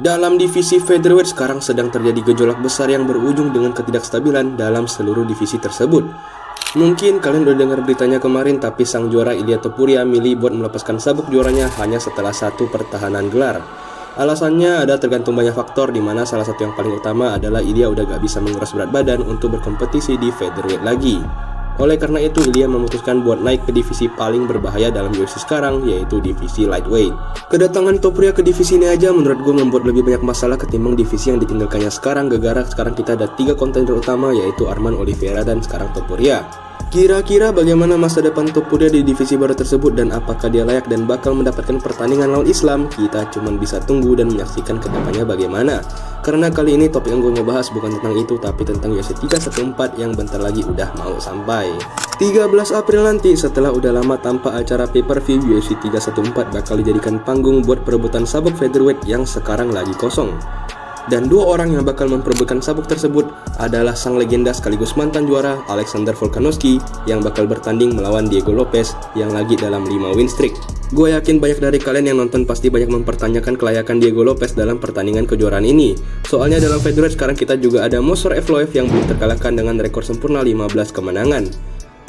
Dalam divisi featherweight sekarang sedang terjadi gejolak besar yang berujung dengan ketidakstabilan dalam seluruh divisi tersebut. Mungkin kalian udah dengar beritanya kemarin, tapi sang juara Ilia Topuria milih buat melepaskan sabuk juaranya hanya setelah satu pertahanan gelar. Alasannya ada tergantung banyak faktor, dimana salah satu yang paling utama adalah Ilia udah gak bisa menguras berat badan untuk berkompetisi di featherweight lagi. Oleh karena itu, Ilia memutuskan buat naik ke divisi paling berbahaya dalam UFC sekarang, yaitu divisi lightweight. Kedatangan Topuria ke divisi ini aja menurut gue membuat lebih banyak masalah ketimbang divisi yang ditinggalkannya sekarang, gara-gara sekarang kita ada 3 kontender utama, yaitu Arman Oliveira dan sekarang Topuria. Kira-kira bagaimana masa depan Topuria di divisi baru tersebut dan apakah dia layak dan bakal mendapatkan pertandingan lawan Islam? Kita cuma bisa tunggu dan menyaksikan ke depannya bagaimana. Karena kali ini topik yang gue mau bahas bukan tentang itu, tapi tentang UFC 314 yang bentar lagi udah mau sampai. 13 April nanti, setelah udah lama tanpa acara pay-per-view, UFC 314 bakal dijadikan panggung buat perebutan sabuk featherweight yang sekarang lagi kosong. Dan 2 orang yang bakal memperebutkan sabuk tersebut adalah sang legenda sekaligus mantan juara Alexander Volkanovski yang bakal bertanding melawan Diego Lopez yang lagi dalam 5 win streak. Gue yakin banyak dari kalian yang nonton pasti banyak mempertanyakan kelayakan Diego Lopez dalam pertandingan kejuaraan ini. Soalnya dalam featherweight sekarang kita juga ada Movsar Evloev yang belum terkalahkan dengan rekor sempurna 15 kemenangan.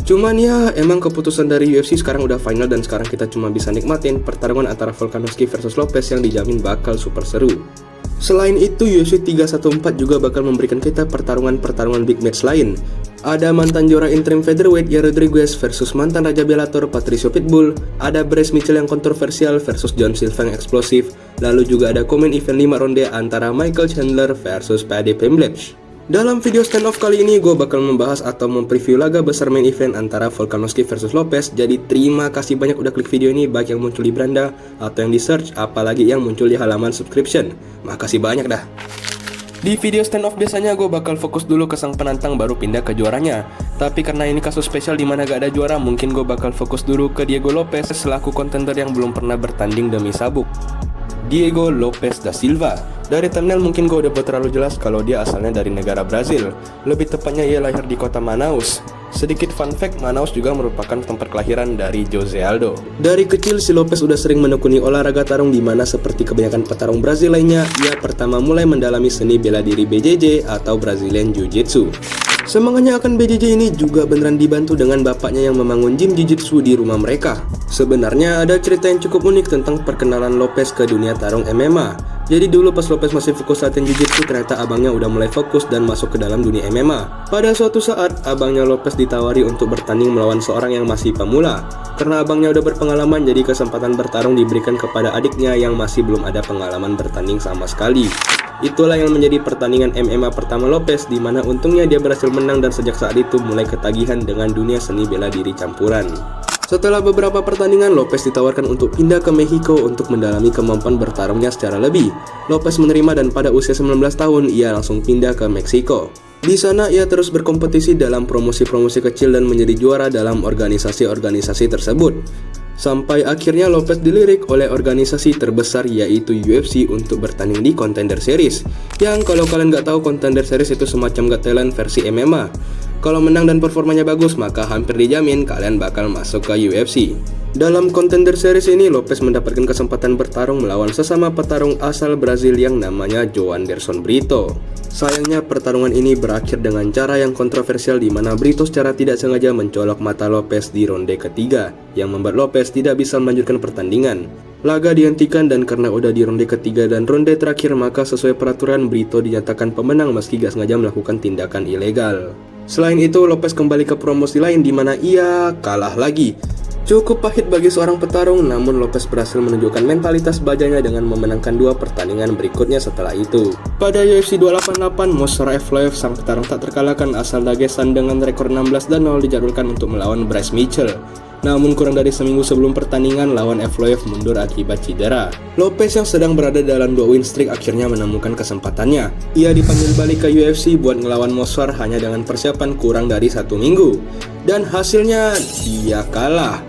Cuman ya, emang keputusan dari UFC sekarang udah final dan sekarang kita cuma bisa nikmatin pertarungan antara Volkanovski versus Lopez yang dijamin bakal super seru. Selain itu, UFC 314 juga bakal memberikan kita pertarungan-pertarungan big match lain. Ada mantan juara interim featherweight Yair Rodriguez versus mantan raja Bellator Patricio Pitbull. Ada Bryce Mitchell yang kontroversial versus John Silva yang eksplosif. Lalu juga ada komen event 5 ronde antara Michael Chandler versus Paddy Pimblett. Dalam video stand-off kali ini, gue bakal membahas atau mempreview laga besar main event antara Volkanovski versus Lopez. Jadi terima kasih banyak udah klik video ini, baik yang muncul di beranda atau yang di search, apalagi yang muncul di halaman subscription. Makasih banyak dah. Di video stand-off biasanya gue bakal fokus dulu ke sang penantang baru pindah ke juaranya. Tapi karena ini kasus spesial dimana gak ada juara, mungkin gue bakal fokus dulu ke Diego Lopez selaku kontender yang belum pernah bertanding demi sabuk. Diego Lopez da Silva. Dari thumbnail mungkin gue udah buat terlalu jelas kalau dia asalnya dari negara Brazil. Lebih tepatnya ia lahir di kota Manaus. Sedikit fun fact, Manaus juga merupakan tempat kelahiran dari Jose Aldo. Dari kecil si Lopez udah sering menekuni olahraga tarung, dimana seperti kebanyakan petarung Brazil lainnya, ia pertama mulai mendalami seni bela diri BJJ atau Brazilian Jiu-Jitsu. Semangatnya akan BJJ ini juga beneran dibantu dengan bapaknya yang membangun gym Jiu-Jitsu di rumah mereka. Sebenarnya ada cerita yang cukup unik tentang perkenalan Lopez ke dunia tarung MMA. Jadi dulu pas Lopez masih fokus latihan Jiu-Jitsu, ternyata abangnya udah mulai fokus dan masuk ke dalam dunia MMA. Pada suatu saat, abangnya Lopez ditawari untuk bertanding melawan seorang yang masih pemula. Karena abangnya udah berpengalaman, jadi kesempatan bertarung diberikan kepada adiknya yang masih belum ada pengalaman bertanding sama sekali. Itulah yang menjadi pertandingan MMA pertama Lopez, di mana untungnya dia berhasil menang dan sejak saat itu mulai ketagihan dengan dunia seni bela diri campuran. Setelah beberapa pertandingan, Lopez ditawarkan untuk pindah ke Meksiko untuk mendalami kemampuan bertarungnya secara lebih. Lopez menerima dan pada usia 19 tahun, ia langsung pindah ke Meksiko. Di sana ia terus berkompetisi dalam promosi-promosi kecil dan menjadi juara dalam organisasi-organisasi tersebut. Sampai akhirnya Lopez dilirik oleh organisasi terbesar yaitu UFC untuk bertanding di Contender Series. Yang kalau kalian nggak tahu, Contender Series itu semacam Got Talent versi MMA. Kalau menang dan performanya bagus, maka hampir dijamin kalian bakal masuk ke UFC. Dalam Contender Series ini, Lopez mendapatkan kesempatan bertarung melawan sesama petarung asal Brazil yang namanya Joanderson Brito. Sayangnya pertarungan ini berakhir dengan cara yang kontroversial, di mana Brito secara tidak sengaja mencolok mata Lopez di ronde ketiga, yang membuat Lopez tidak bisa melanjutkan pertandingan. Laga dihentikan dan karena udah di ronde ketiga dan ronde terakhir, maka sesuai peraturan Brito dinyatakan pemenang meski gak sengaja melakukan tindakan ilegal. Selain itu, Lopez kembali ke promosi lain di mana ia kalah lagi. Cukup pahit bagi seorang petarung, namun Lopez berhasil menunjukkan mentalitas bajanya dengan memenangkan 2 pertandingan berikutnya setelah itu. Pada UFC 288, Movsar Evloev, sang petarung tak terkalahkan asal Dagestan dengan rekor 16-0 dijadwalkan untuk melawan Bryce Mitchell. Namun kurang dari seminggu sebelum pertandingan, lawan Evloev mundur akibat cedera. Lopez yang sedang berada dalam 2 win streak akhirnya menemukan kesempatannya. Ia dipanggil balik ke UFC buat ngelawan Movsar hanya dengan persiapan kurang dari 1 minggu. Dan hasilnya dia kalah.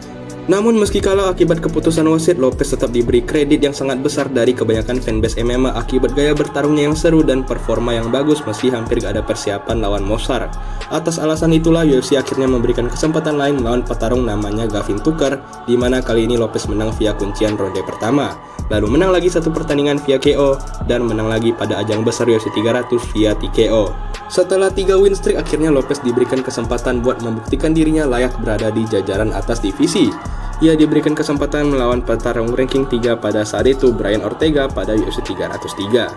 Namun meski kalah akibat keputusan wasit, Lopez tetap diberi kredit yang sangat besar dari kebanyakan fanbase MMA akibat gaya bertarungnya yang seru dan performa yang bagus meski hampir gak ada persiapan lawan Movsar. Atas alasan itulah UFC akhirnya memberikan kesempatan lain melawan petarung namanya Gavin Tucker, di mana kali ini Lopez menang via kuncian ronde pertama, lalu menang lagi satu pertandingan via KO, dan menang lagi pada ajang besar UFC 300 via TKO. Setelah 3 win streak, akhirnya Lopez diberikan kesempatan buat membuktikan dirinya layak berada di jajaran atas divisi. Ia diberikan kesempatan melawan petarung ranking 3 pada saat itu, Brian Ortega, pada UFC 303.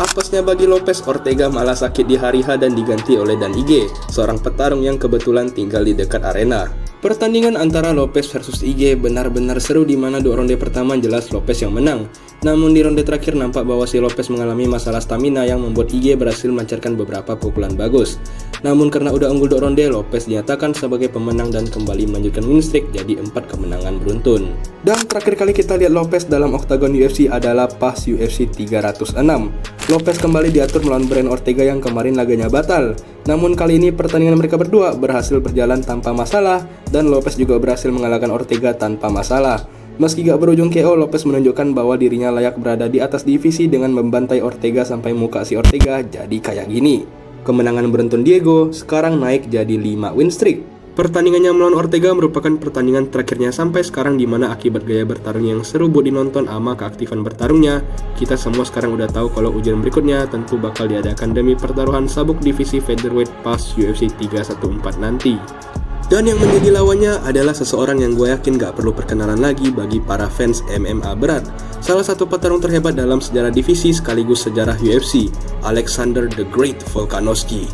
Apesnya bagi Lopez, Ortega malah sakit di hari H dan diganti oleh Dan Ige, seorang petarung yang kebetulan tinggal di dekat arena. Pertandingan antara Lopez versus Ige benar-benar seru, di mana 2 ronde pertama jelas Lopez yang menang. Namun di ronde terakhir nampak bahwa si Lopez mengalami masalah stamina yang membuat Ige berhasil melancarkan beberapa pukulan bagus. Namun karena udah unggul 2 ronde, Lopez dinyatakan sebagai pemenang dan kembali melanjutkan win streak jadi 4 kemenangan beruntun. Dan terakhir kali kita lihat Lopez dalam oktagon UFC adalah pas UFC 306. Lopez kembali diatur melawan Brian Ortega yang kemarin laganya batal. Namun kali ini pertandingan mereka berdua berhasil berjalan tanpa masalah, dan Lopez juga berhasil mengalahkan Ortega tanpa masalah. Meski gak berujung KO, Lopez menunjukkan bahwa dirinya layak berada di atas divisi dengan membantai Ortega sampai muka si Ortega jadi kayak gini. Kemenangan beruntun Diego sekarang naik jadi 5 win streak. Pertandingannya melawan Ortega merupakan pertandingan terakhirnya sampai sekarang, di mana akibat gaya bertarung yang seru buat dinonton sama keaktifan bertarungnya, kita semua sekarang udah tahu kalau ujian berikutnya tentu bakal diadakan demi pertaruhan sabuk divisi featherweight pas UFC 314 nanti. Dan yang menjadi lawannya adalah seseorang yang gue yakin gak perlu perkenalan lagi bagi para fans MMA berat. Salah satu petarung terhebat dalam sejarah divisi sekaligus sejarah UFC, Alexander the Great Volkanovski.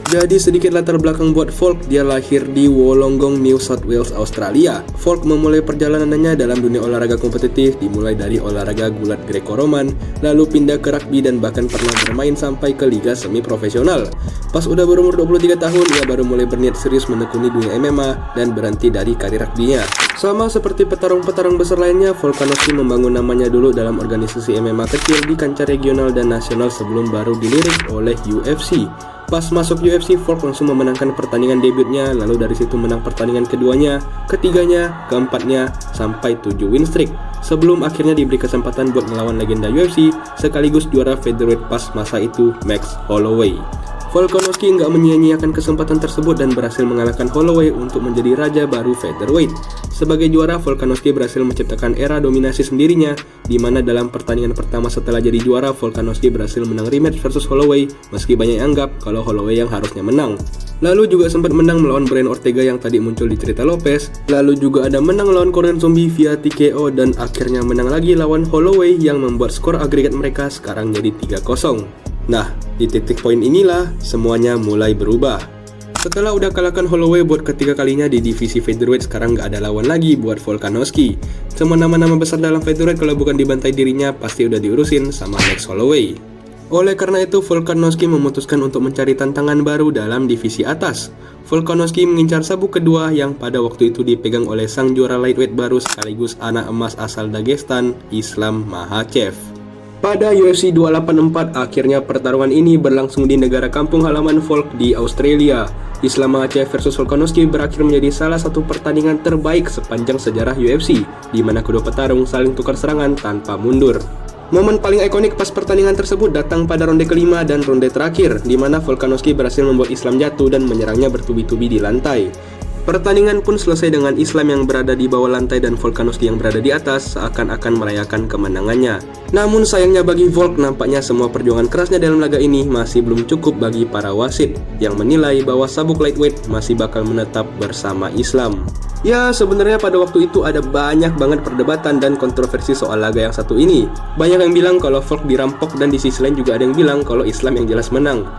Jadi sedikit latar belakang buat Volk, dia lahir di Wollongong, New South Wales, Australia. Volk memulai perjalanannya dalam dunia olahraga kompetitif dimulai dari olahraga gulat Greco-Roman, lalu pindah ke rugby dan bahkan pernah bermain sampai ke liga semi profesional. Pas udah berumur 23 tahun, ia baru mulai berniat serius menekuni dunia MMA dan berhenti dari karir rugby-nya. Sama seperti petarung-petarung besar lainnya, Volkanovski membangun namanya dulu dalam organisasi MMA kecil di kancah regional dan nasional sebelum baru dilirik oleh UFC. Pas masuk UFC, Volk langsung memenangkan pertandingan debutnya, lalu dari situ menang pertandingan keduanya, ketiganya, keempatnya, sampai 7 win streak. Sebelum akhirnya diberi kesempatan buat melawan legenda UFC, sekaligus juara featherweight pas masa itu, Max Holloway. Volkanovski nggak menyia-nyiakan kesempatan tersebut dan berhasil mengalahkan Holloway untuk menjadi raja baru featherweight. Sebagai juara, Volkanovski berhasil menciptakan era dominasi sendirinya, di mana dalam pertandingan pertama setelah jadi juara, Volkanovski berhasil menang rematch versus Holloway, meski banyak yang anggap kalau Holloway yang harusnya menang. Lalu juga sempat menang melawan Brian Ortega yang tadi muncul di cerita Lopez, lalu juga ada menang lawan Korean Zombie via TKO, dan akhirnya menang lagi lawan Holloway yang membuat skor agregat mereka sekarang jadi 3-0. Nah, di titik poin inilah semuanya mulai berubah. Setelah udah kalahkan Holloway buat ketiga kalinya di divisi featherweight, sekarang nggak ada lawan lagi buat Volkanovski. Semua nama-nama besar dalam featherweight kalau bukan dibantai dirinya pasti udah diurusin sama Max Holloway. Oleh karena itu, Volkanovski memutuskan untuk mencari tantangan baru dalam divisi atas. Volkanovski mengincar sabuk kedua yang pada waktu itu dipegang oleh sang juara lightweight baru sekaligus anak emas asal Dagestan, Islam Makhachev. Pada UFC 284, akhirnya pertarungan ini berlangsung di negara kampung halaman Volk di Australia. Islam Makhachev versus Volkanovski berakhir menjadi salah satu pertandingan terbaik sepanjang sejarah UFC, di mana kedua petarung saling tukar serangan tanpa mundur. Momen paling ikonik pas pertandingan tersebut datang pada ronde kelima dan ronde terakhir, di mana Volkanovski berhasil membuat Islam jatuh dan menyerangnya bertubi-tubi di lantai. Pertandingan pun selesai dengan Islam yang berada di bawah lantai dan Volkanovski yang berada di atas seakan-akan merayakan kemenangannya. Namun sayangnya bagi Volk, nampaknya semua perjuangan kerasnya dalam laga ini masih belum cukup bagi para wasit yang menilai bahwa sabuk lightweight masih bakal menetap bersama Islam. Ya, sebenarnya pada waktu itu ada banyak banget perdebatan dan kontroversi soal laga yang satu ini. Banyak yang bilang kalau Volk dirampok dan di sisi lain juga ada yang bilang kalau Islam yang jelas menang.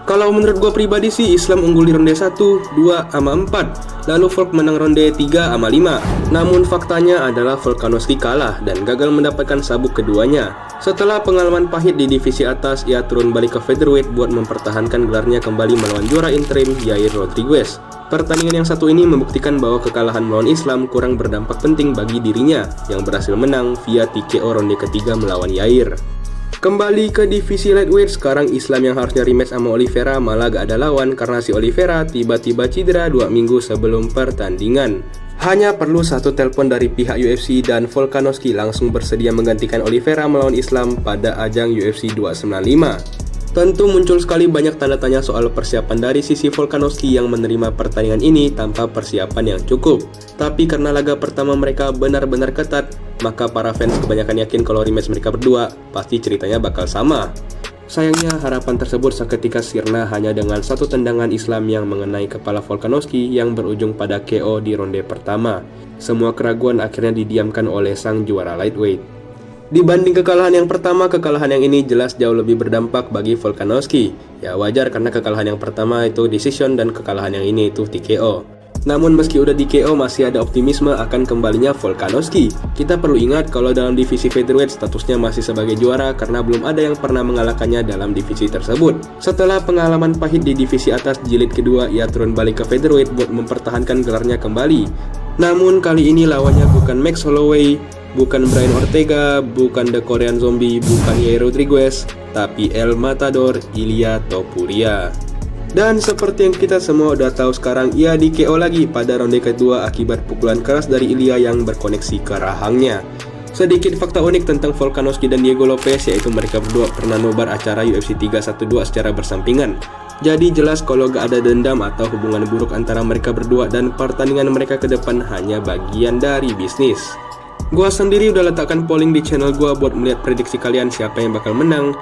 Kalau menurut gue pribadi sih, Islam unggul di ronde 1, 2, sama 4. Lalu Volk menang ronde 3 sama 5. Namun faktanya adalah Volkanovski kalah dan gagal mendapatkan sabuk keduanya. Setelah pengalaman pahit di divisi atas, ia turun balik ke featherweight buat mempertahankan gelarnya kembali melawan juara interim Yair Rodriguez. Pertandingan yang satu ini membuktikan bahwa kekalahan melawan Islam kurang berdampak penting bagi dirinya yang berhasil menang via TKO ronde ketiga melawan Yair. Kembali ke divisi lightweight, sekarang Islam yang harusnya rematch sama Oliveira malah gak ada lawan karena si Oliveira tiba-tiba cedera 2 minggu sebelum pertandingan. Hanya perlu satu telepon dari pihak UFC dan Volkanovski langsung bersedia menggantikan Oliveira melawan Islam pada ajang UFC 295. Tentu muncul sekali banyak tanda tanya soal persiapan dari sisi Volkanovski yang menerima pertandingan ini tanpa persiapan yang cukup. Tapi karena laga pertama mereka benar-benar ketat, maka para fans kebanyakan yakin kalau rematch mereka berdua pasti ceritanya bakal sama. Sayangnya harapan tersebut seketika sirna hanya dengan satu tendangan Islam yang mengenai kepala Volkanovski yang berujung pada KO di ronde pertama. Semua keraguan akhirnya didiamkan oleh sang juara lightweight. Dibanding kekalahan yang pertama, kekalahan yang ini jelas jauh lebih berdampak bagi Volkanovski. Ya wajar karena kekalahan yang pertama itu decision dan kekalahan yang ini itu TKO. Namun meski udah di KO masih ada optimisme akan kembalinya Volkanovski. Kita perlu ingat kalau dalam divisi featherweight statusnya masih sebagai juara karena belum ada yang pernah mengalahkannya dalam divisi tersebut. Setelah pengalaman pahit di divisi atas jilid kedua, ia turun balik ke featherweight buat mempertahankan gelarnya kembali. Namun kali ini lawannya bukan Max Holloway, bukan Brian Ortega, bukan The Korean Zombie, bukan Yair Rodriguez, tapi El Matador Ilia Topuria. Dan seperti yang kita semua udah tahu sekarang, ia di KO lagi pada ronde kedua akibat pukulan keras dari Ilia yang berkoneksi ke rahangnya. Sedikit fakta unik tentang Volkanovski dan Diego Lopez, yaitu mereka berdua pernah nobar acara UFC 312 secara bersampingan. Jadi jelas kalau gak ada dendam atau hubungan buruk antara mereka berdua dan pertandingan mereka ke depan hanya bagian dari bisnis. Gua sendiri udah letakkan polling di channel gua buat melihat prediksi kalian siapa yang bakal menang.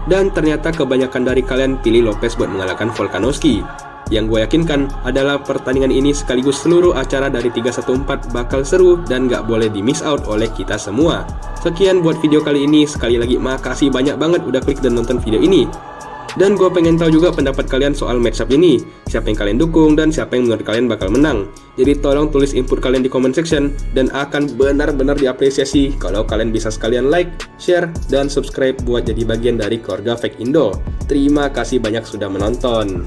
Dan ternyata kebanyakan dari kalian pilih Lopez buat mengalahkan Volkanovski. Yang gue yakinkan adalah pertandingan ini sekaligus seluruh acara dari 314 bakal seru dan gak boleh di miss out oleh kita semua. Sekian buat video kali ini, sekali lagi makasih banyak banget udah klik dan nonton video ini. Dan gue pengen tahu juga pendapat kalian soal matchup ini. Siapa yang kalian dukung dan siapa yang menurut kalian bakal menang. Jadi tolong tulis input kalian di comment section. Dan akan benar-benar diapresiasi kalau kalian bisa sekalian like, share, dan subscribe buat jadi bagian dari keluarga Fake Indo. Terima kasih banyak sudah menonton.